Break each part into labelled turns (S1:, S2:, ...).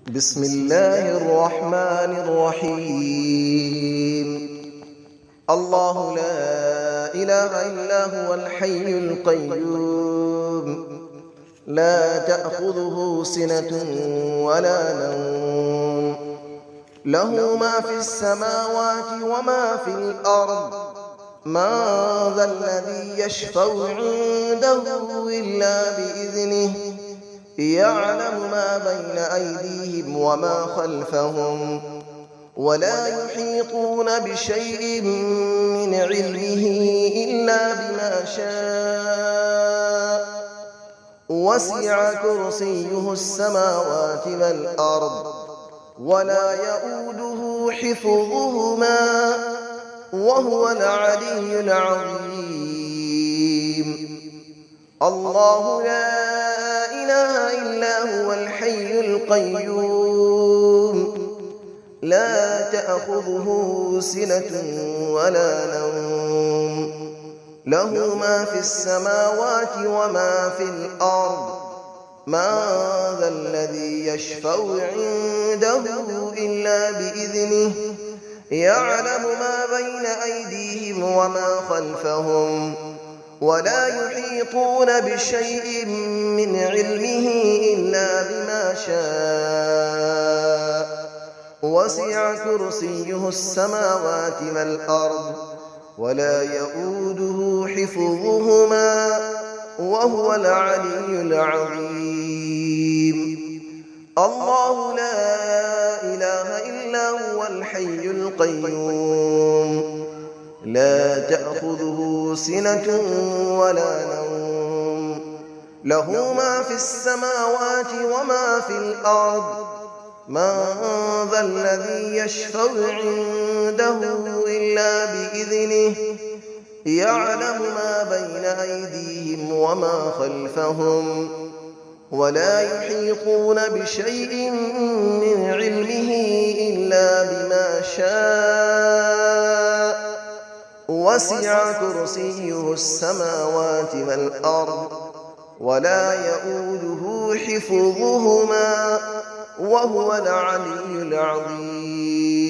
S1: بسم الله الرحمن الرحيم. الله لا إله إلا هو الحي القيوم، لا تأخذه سنة ولا نوم، له ما في السماوات وما في الأرض. من ذا الذي يشفع عنده إلا بإذنه، يعلم ما بين أيديهم وما خلفهم، ولا يحيطون بشيء من علمه إلا بما شاء. وسع كرسيه السماوات والأرض، ولا يؤوده حفظهما، وهو العلي العظيم. الله لا إله إلا هو الحي القيوم، لا تأخذه سنة ولا نوم، له ما في السماوات وما في الأرض. من ذا الذي يشفع عنده إلا بإذنه، يعلم ما بين أيديهم وما خلفهم، ولا يحيطون بشيء من علمه إلا بما شاء. وسع كرسيه السماوات والأرض، ولا يؤوده حفظهما، وهو العلي العظيم. الله لا إله إلا هو الحي القيوم، لا تأخذه سنة ولا نوم، له ما في السماوات وما في الأرض. من ذا الذي يشفع عنده إلا بإذنه، يعلم ما بين أيديهم وما خلفهم، ولا يحيطون بشيء من علمه إلا بما شاء. وسع كرسيه السماوات والأرض، ولا يؤوده حفظهما، وهو العلي العظيم.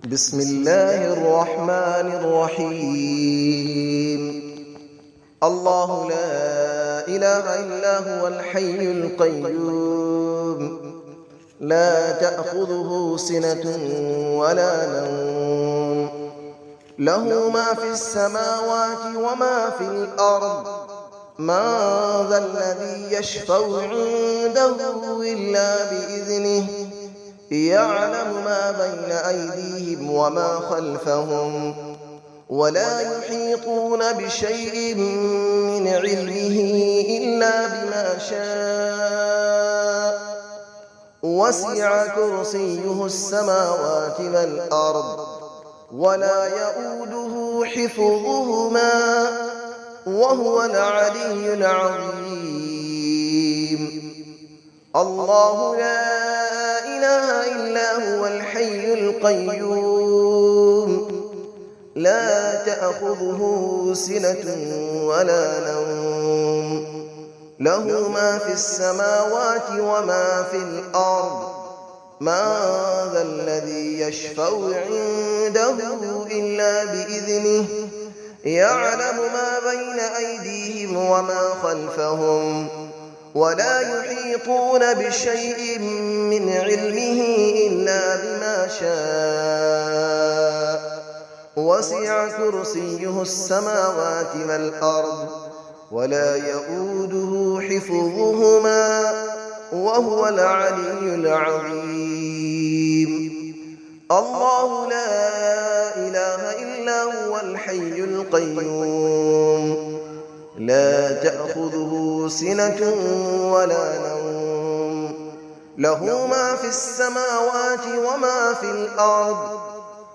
S1: بسم الله الرحمن الرحيم. الله لا إله إلا هو الحي القيوم، لا تأخذه سنة ولا نوم، له ما في السماوات وما في الأرض. من ذا الذي يشفع عنده إلا بإذنه، يعلم ما بين أيديهم وما خلفهم، ولا يحيطون بشيء من علمه إلا بما شاء. وسع كرسيه السماوات والأرض، ولا يؤوده حفظهما، وهو العلي العظيم. الله لا إله إلا هو الحي القيوم، لا تأخذه سنة ولا نوم، له ما في السماوات وما في الأرض. من ذا الذي يشفع عنده إلا بإذنه، يعلم ما بين أيديهم وما خلفهم، ولا يحيطون بشيء من علمه إلا بما شاء. وسع كرسيه السماوات والأرض، ولا يؤوده حفظهما، وهو العلي العظيم. الله لا إله إلا هو الحي القيوم، لا تأخذه سنة ولا نوم، له ما في السماوات وما في الأرض.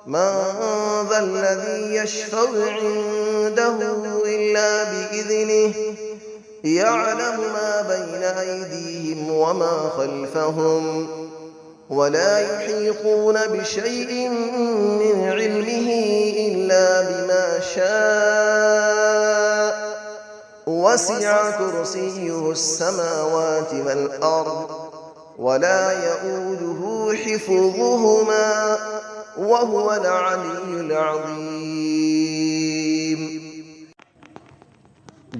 S1: من ذا الذي يشفع عنده إلا بإذنه، يعلم ما بين أيديهم وما خلفهم، ولا يحيطون بشيء من علمه إلا بما شاء. وسع كرسيه السماوات والأرض ولا يؤوده حفظهما وهو العلي العظيم.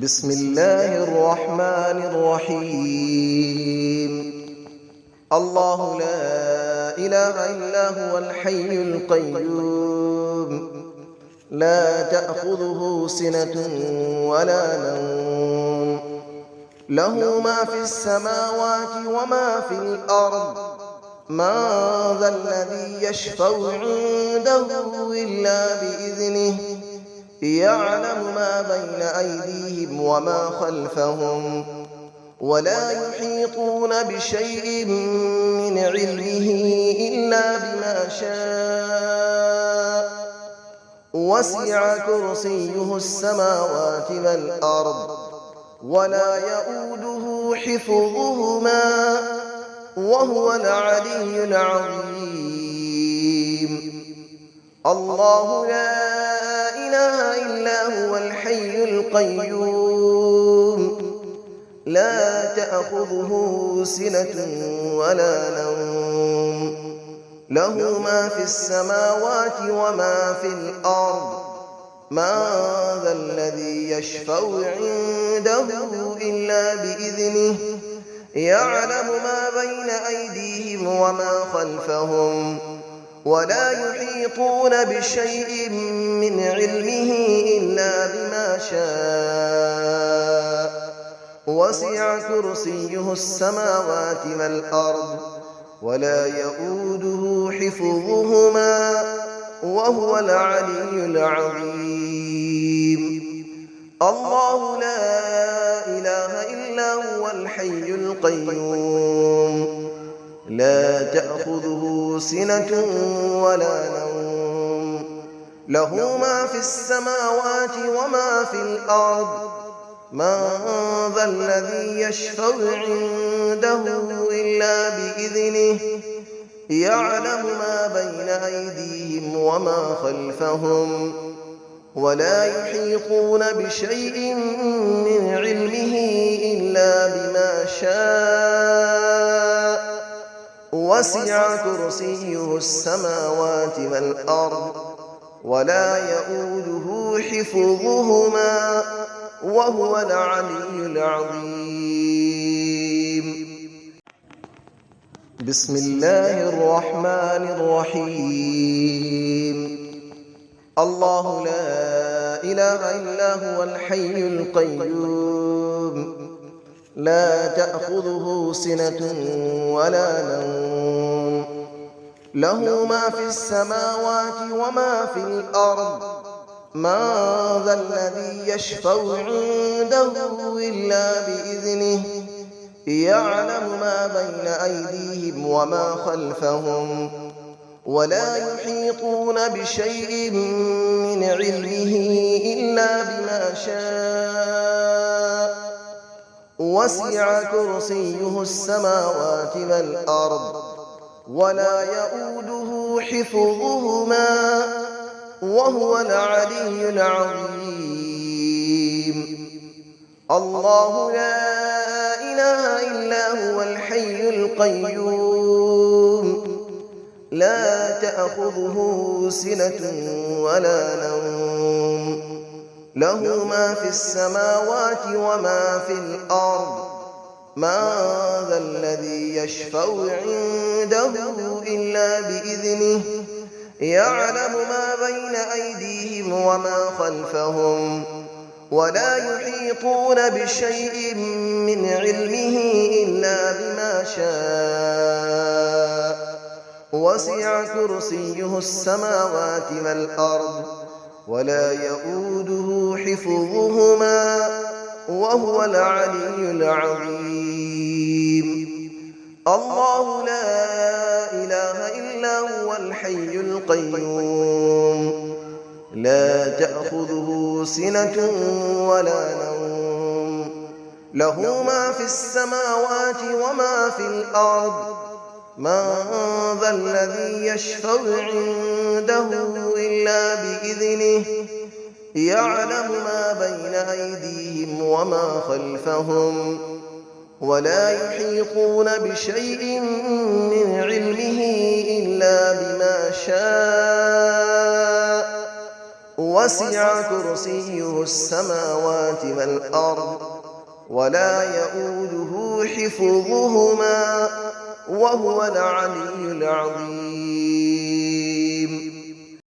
S1: بسم الله الرحمن الرحيم. الله لا إله إلا هو الحي القيوم لا تأخذه سنة ولا نوم له ما في السماوات وما في الأرض من ذا الذي يشفع عنده إلا بإذنه يعلم ما بين أيديهم وما خلفهم ولا يحيطون بشيء من علمه إلا بما شاء وسع كرسيه السماوات والأرض ولا يؤوده حفظهما وهو العلي العظيم. الله لا إله إلا هو الحي القيوم لا تأخذه سنة ولا نوم له ما في السماوات وما في الأرض من ذا الذي يشفع عنده إلا بإذنه يعلم ما بين أيديهم وما خلفهم ولا يحيطون بشيء من علمه إلا بما شاء وسع كرسيه السماوات والأرض ولا يؤوده حفظهما وهو العلي العظيم. الله لا إله إلا هو الحي القيوم لا تأخذه سنة ولا نوم له ما في السماوات وما في الأرض من ذا الذي يشفع عنده إلا بإذنه يعلم ما بين أيديهم وما خلفهم ولا يحيطون بشيء من علمه إلا بما شاء وسع كرسيه السماوات والأرض ولا يؤوده حفظهما وهو العلي العظيم. بسم الله الرحمن الرحيم. الله لا إله إلا هو الحي القيوم لا تأخذه سنة ولا نوم له ما في السماوات وما في الأرض من ذا الذي يشفع عنده إلا بإذنه يعلم ما بين أيديهم وما خلفهم ولا يحيطون بشيء من علمه إلا بما شاء وسع كرسيه السماوات والأرض ولا يؤوده حفظهما وهو العلي العظيم. الله لا إله إلا هو الحي القيوم لا تأخذه سنة ولا نوم له ما في السماوات وما في الأرض من ذا الذي يشفع عنده إلا بإذنه يعلم ما بين أيديهم وما خلفهم ولا يحيطون بشيء من علمه إلا بما شاء وسع كرسيه السماوات والأرض ولا يؤوده حفظهما وهو العلي العظيم. الله لا إله إلا هو الحي القيوم لا تأخذه سنة ولا نوم له ما في السماوات وما في الأرض من ذا الذي يشفع عنده إلا بإذنه يعلم ما بين أيديهم وما خلفهم ولا يحيطون بشيء من علمه إلا بما شاء وسع كرسيه السماوات والأرض ولا يئوده حفظهما وهو العلي العظيم